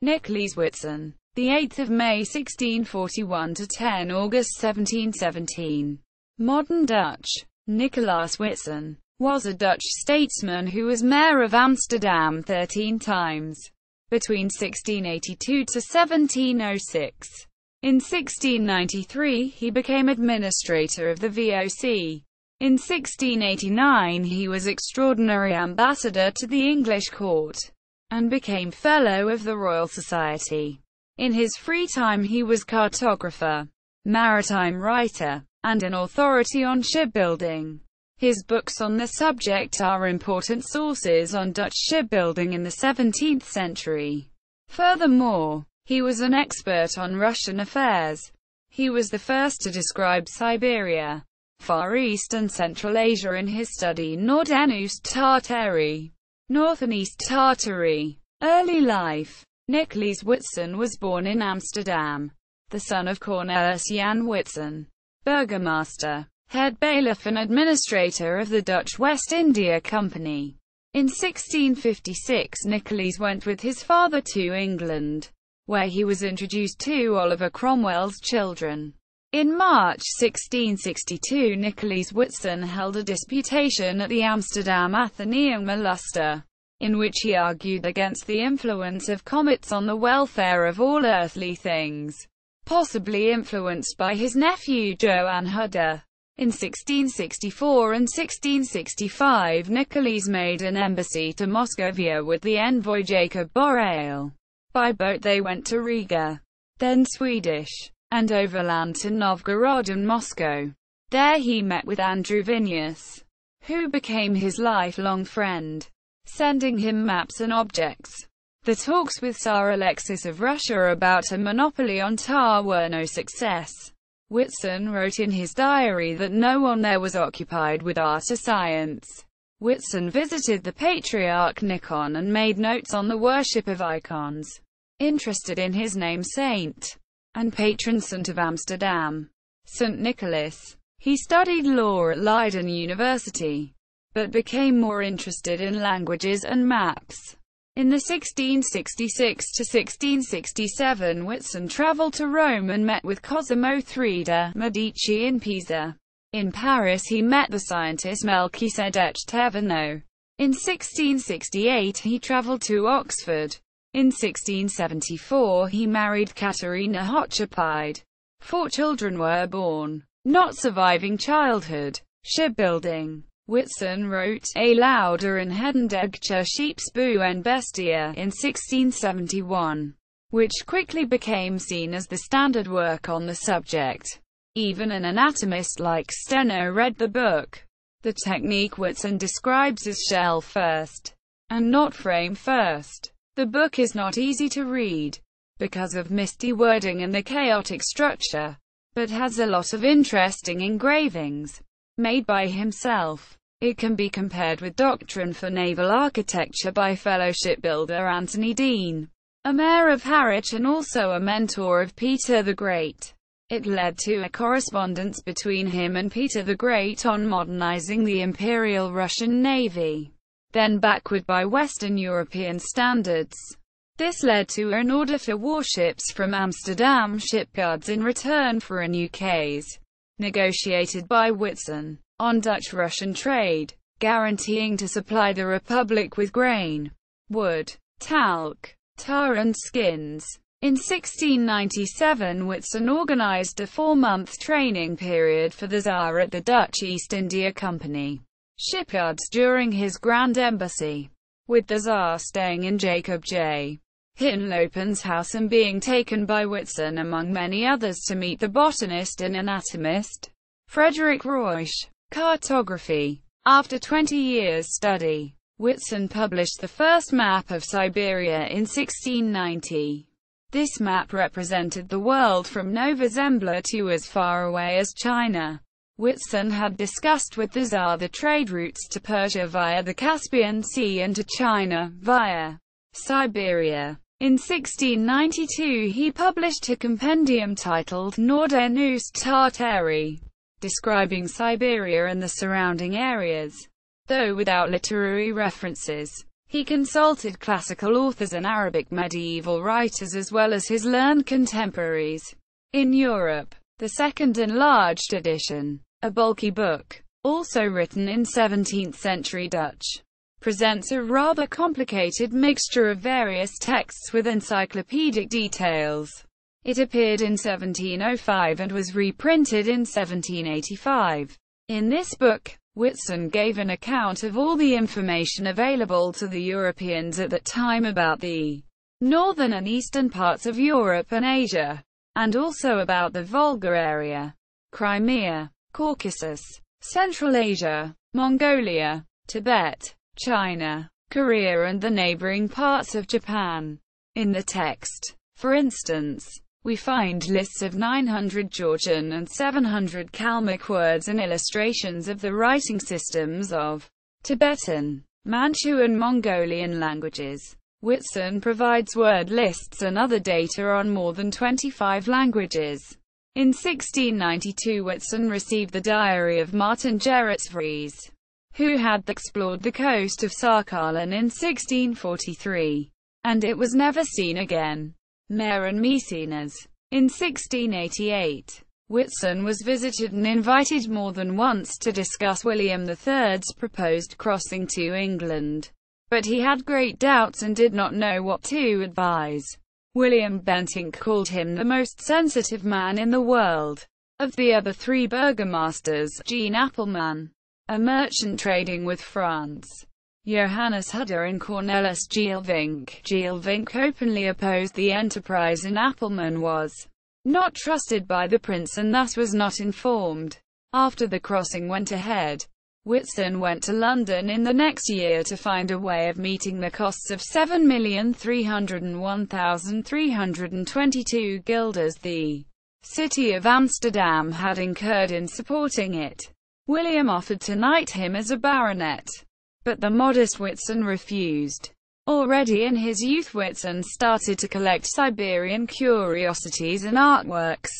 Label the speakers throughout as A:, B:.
A: Nicolaes Witsen, the 8th of May 1641 to 10 August 1717. Modern Dutch. Nicolaas Witsen was a Dutch statesman who was mayor of Amsterdam 13 times between 1682 to 1706. In 1693 he became administrator of the VOC. In 1689 he was extraordinary ambassador to the English court, and became Fellow of the Royal Society. In his free time he was cartographer, maritime writer, and an authority on shipbuilding. His books on the subject are important sources on Dutch shipbuilding in the 17th century. Furthermore, he was an expert on Russian affairs. He was the first to describe Siberia, Far East and Central Asia in his study Noord and Oost Tartarye, North and East Tartary. Early life. Nicolaes Witsen was born in Amsterdam, the son of Cornelis Jan Witsen, burgomaster, head bailiff and administrator of the Dutch West India Company. In 1656 Nicolaes went with his father to England, where he was introduced to Oliver Cromwell's children. In March 1662 Nicolaes Witsen held a disputation at the Amsterdam Athenaeum Luster, in which he argued against the influence of comets on the welfare of all earthly things, possibly influenced by his nephew Johan Hudde. In 1664 and 1665 Nicolaes made an embassy to Moscovia with the envoy Jacob Borel. By boat they went to Riga, then Swedish, and overland to Novgorod and Moscow. There he met with Andrew Vinus, who became his lifelong friend, sending him maps and objects. The talks with Tsar Alexis of Russia about a monopoly on tar were no success. Witsen wrote in his diary that no one there was occupied with art or science. Witsen visited the Patriarch Nikon and made notes on the worship of icons. Interested in his name saint and patron saint of Amsterdam, St. Nicholas, he studied law at Leiden University, but became more interested in languages and maps. In the 1666 to 1667 Witsen traveled to Rome and met with Cosimo III de' Medici in Pisa. In Paris he met the scientist Melchisedech Taverneau. In 1668 he traveled to Oxford. In 1674 he married Katerina Hochapide. 4 children were born, not surviving childhood. Shipbuilding. Witsen wrote A Lauder in Hedendegcher Sheepsboe en Bestia in 1671, which quickly became seen as the standard work on the subject. Even an anatomist like Steno read the book. The technique Witsen describes is shell first, and not frame first. The book is not easy to read, because of misty wording and the chaotic structure, but has a lot of interesting engravings made by himself. It can be compared with Doctrine for Naval Architecture by fellow shipbuilder Anthony Dean, a mayor of Harwich and also a mentor of Peter the Great. It led to a correspondence between him and Peter the Great on modernizing the Imperial Russian Navy, then backward by Western European standards. This led to an order for warships from Amsterdam shipyards in return for a new case, negotiated by Witsen, on Dutch-Russian trade, guaranteeing to supply the Republic with grain, wood, talc, tar and skins. In 1697 Witsen organized a 4-month training period for the Tsar at the Dutch East India Company shipyards during his Grand Embassy, with the Tsar staying in Jacob J. Hinlopen's house and being taken by Witsen among many others to meet the botanist and anatomist Frederick Ruysch. Cartography. After 20 years' study, Witsen published the first map of Siberia in 1690. This map represented the world from Nova Zembla to as far away as China. Witsen had discussed with the Tsar the trade routes to Persia via the Caspian Sea and to China, via Siberia. In 1692 he published a compendium titled Noord en Oost Tartary, describing Siberia and the surrounding areas. Though without literary references, He consulted classical authors and Arabic medieval writers as well as his learned contemporaries. In Europe, the second enlarged edition, a bulky book, also written in 17th-century Dutch, presents a rather complicated mixture of various texts with encyclopedic details. It appeared in 1705 and was reprinted in 1785. In this book, Witsen gave an account of all the information available to the Europeans at that time about the northern and eastern parts of Europe and Asia, and also about the Volga area, Crimea, Caucasus, Central Asia, Mongolia, Tibet, China, Korea and the neighboring parts of Japan. In the text, for instance, we find lists of 900 Georgian and 700 Kalmyk words and illustrations of the writing systems of Tibetan, Manchu and Mongolian languages. Witsen provides word lists and other data on more than 25 languages. In 1692 Witsen received the diary of Martin Gerrits Vries, who had explored the coast of Sakhalin in 1643, and it was never seen again. Mare and Mecenas. In 1688, Witsen was visited and invited more than once to discuss William III's proposed crossing to England, but he had great doubts and did not know what to advise. William Bentinck called him the most sensitive man in the world. Of the other three burgomasters, Jean Appelman, a merchant trading with France, Johannes Hudder and Cornelis Geelvink. Geelvink openly opposed the enterprise and Appelman was not trusted by the prince and thus was not informed. After the crossing went ahead, Witsen went to London in the next year to find a way of meeting the costs of 7,301,322 guilders the city of Amsterdam had incurred in supporting it. William offered to knight him as a baronet, but the modest Witsen refused. Already in his youth Witsen started to collect Siberian curiosities and artworks,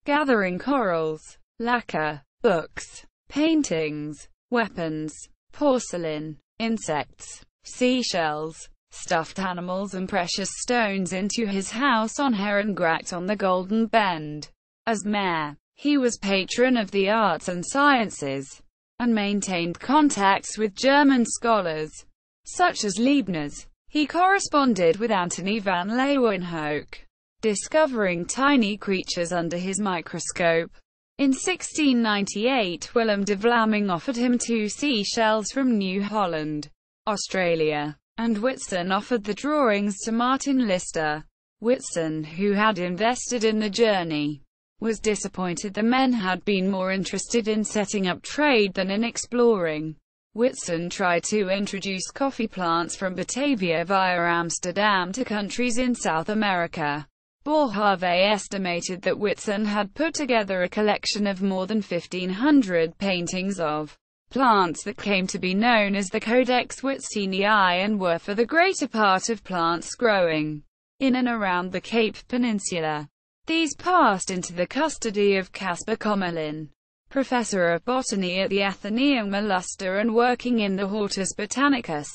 A: gathering corals, lacquer, books, paintings, weapons, porcelain, insects, seashells, stuffed animals and precious stones into his house on Herengracht on the Golden Bend. As mayor, he was patron of the arts and sciences, and maintained contacts with German scholars, such as Leibniz. He corresponded with Antony van Leeuwenhoek, discovering tiny creatures under his microscope. In 1698 Willem de Vlaming offered him 2 seashells from New Holland, Australia, and Witsen offered the drawings to Martin Lister. Witsen, who had invested in the journey, was disappointed the men had been more interested in setting up trade than in exploring. Witsen tried to introduce coffee plants from Batavia via Amsterdam to countries in South America. Boerhaave estimated that Witsen had put together a collection of more than 1,500 paintings of plants that came to be known as the Codex Witsenii and were for the greater part of plants growing in and around the Cape Peninsula. These passed into the custody of Caspar Commelin, professor of botany at the Atheneum Luster and working in the Hortus Botanicus,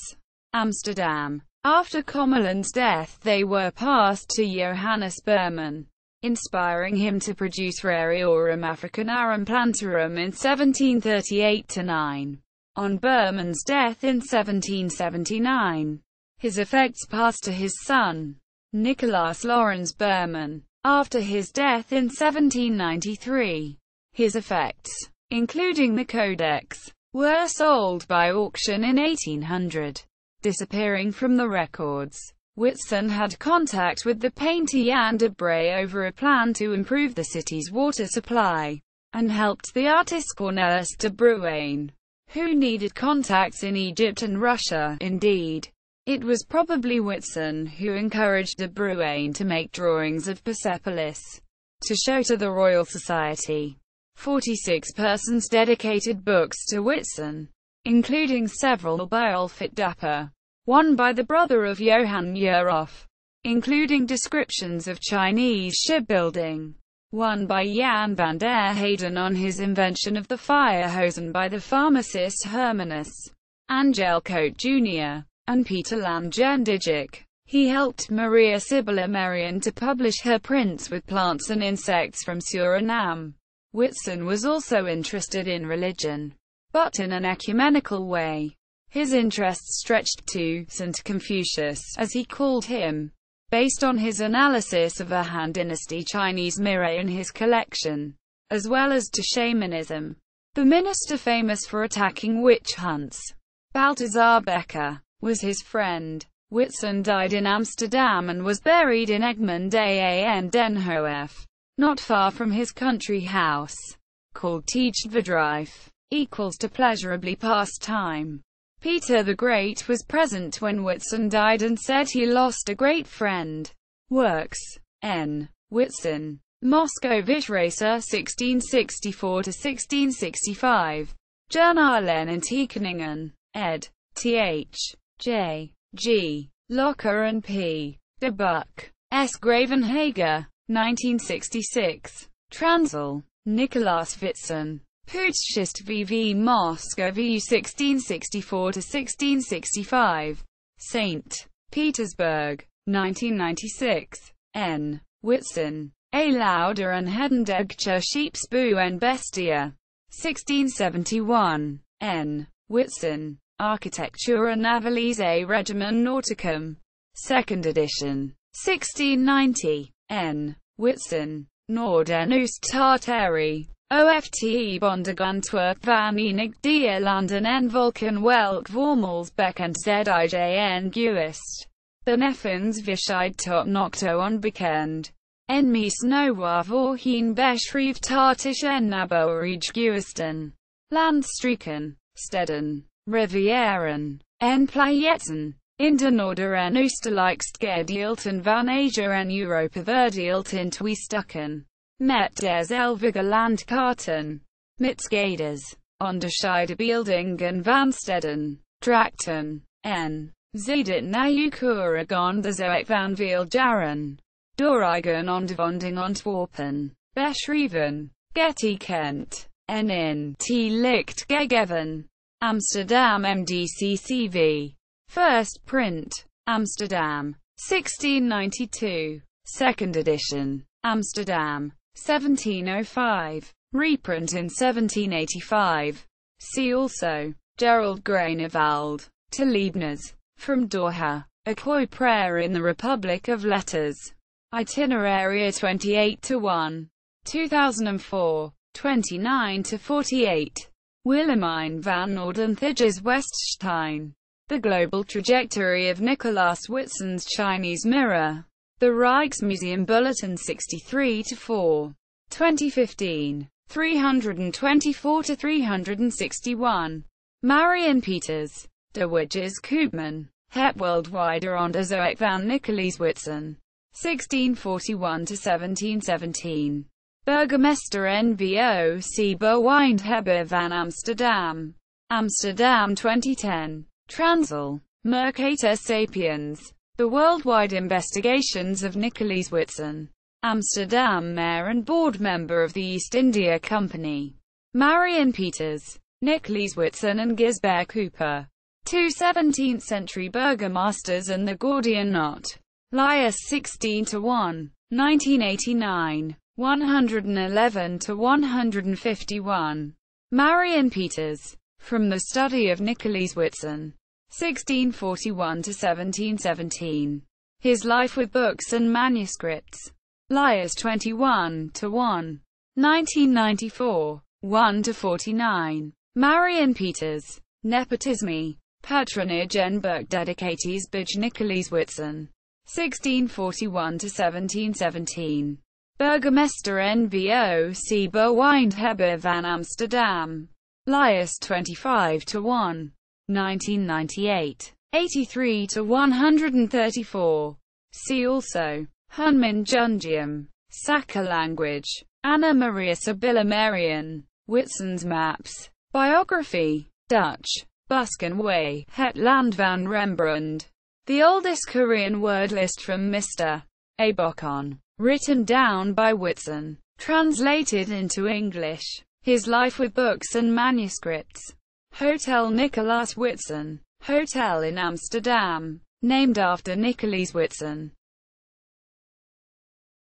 A: Amsterdam. After Commelin's death they were passed to Johannes Berman, inspiring him to produce Rariorum Africanarum Plantarum in 1738-9. On Berman's death in 1779, his effects passed to his son, Nicolaas Lorenz Berman. After his death in 1793, his effects, including the Codex, were sold by auction in 1800. Disappearing from the records, Witsen had contact with the painter Jan de Bray over a plan to improve the city's water supply, and helped the artist Cornelis de Bruijn, who needed contacts in Egypt and Russia. Indeed, it was probably Witsen who encouraged de Bruijn to make drawings of Persepolis to show to the Royal Society. 46 persons dedicated books to Witsen, including several by Ulfit Dapper, one by the brother of Johann Yerhoff, including descriptions of Chinese shipbuilding, one by Jan van der Heyden on his invention of the fire hose, and by the pharmacist Hermanus Angelcote Jr. and Peter Langendigic. He helped Maria Sibylla Merian to publish her prints with plants and insects from Suriname. Witsen was also interested in religion, but in an ecumenical way. His interests stretched to St. Confucius, as he called him, based on his analysis of a Han Dynasty Chinese mirror in his collection, as well as to shamanism. The minister famous for attacking witch hunts, Balthasar Bekker, was his friend. Witsen died in Amsterdam and was buried in Egmond aan den Hoef, not far from his country house, called Tijdverdrijf, equals to pleasurably past time. Peter the Great was present when Witsen died and said he lost a great friend. Works. N. Witsen. Moscow Vishracer 1664–1665. Journalen en Tekeningen. Ed. Th. J. G. Locker and P. de Buck. S. Gravenhager. 1966. Transl. Nicolaas Witsen. Putschist VV Moscow VU 1664–1665. St. Petersburg. 1996. N. Witsen. A Lauder and Hedendugcher Sheepsbu en Bestia. 1671. N. Witsen. Architectura Navalise Regimen Nauticum. 2nd edition. 1690. N. Witsen. Noord en Oost Tartary. OFTE Bondig Antwerp van Enig de Landen en Volken welk Vormelsbeck en Zijn Gewist. De Neffens Vischeid tot Nocto onbekend. En Mies Noir voorheen beschreef Tartisch en Naboerige Gewisten. Landstreken. Steden. Rivieren. En Playetten. In de Noorder en Oosterlijkst gedeelten van Asia en Europa verdeeld in twee stukken. Met des Elviger landkaarten. Mitsgaders. Onderscheidebeeldingen van steden. Drakten. En. Zedet Nayukuragon de Zoek van veel jaren. Doorreigen ondervonding Antwerpen. Beschreven. Getekend. En in. T licht gegeven. Amsterdam MDCCV. First print. Amsterdam. 1692. 2nd edition. Amsterdam. 1705. Reprint in 1785. See also. Gerald Greenewald. To Leibniz. From Doha. Akoi Prayer in the Republic of Letters. Itinerary 28:1. 2004. 29–48. Willemijn van Noordenthijs Weststein. The Global Trajectory of Nicolaas Witsen's Chinese Mirror. The Rijksmuseum Bulletin 63–4. 2015. 324–361. Marion Peters. De Widges Koopman. Het Worldwide Onderzoek van Nicolaas Witsen. 1641–1717. Burgemeester NVOC Bewindhebber van Amsterdam. Amsterdam 2010. Transl. Mercator Sapiens. The Worldwide Investigations of Nicolaas Witsen. Amsterdam Mayor and Board Member of the East India Company. Marion Peters. Nicolaas Witsen and Gisbert Cooper. Two 17th-century burgomasters and the Gordian knot. Lias 16:1. 1989. 111–151. Marion Peters. From the Study of Nicolaas Witsen. 1641–1717. His Life with Books and Manuscripts. Lias 21:1. 1994. 1–49. Marion Peters. Nepotisme. Patronage en boek dedicaties bij Nicolaas Witsen. 1641–1717. Burgemeester NVOC Bewindhebber van Amsterdam. Lias 25:1. 1998. 83–134. See also. Hunmin Jungium. Saka language. Anna Maria Sibylla Merian. Witsen's maps. Biography. Dutch. Buskenway. Het Land van Rembrandt. The oldest Korean word list from Mr. A. Bokon. Written down by Witsen. Translated into English. His Life with Books and Manuscripts. Hotel Nicolaas Witsen. hotel in Amsterdam, named after Nicolaes Witsen.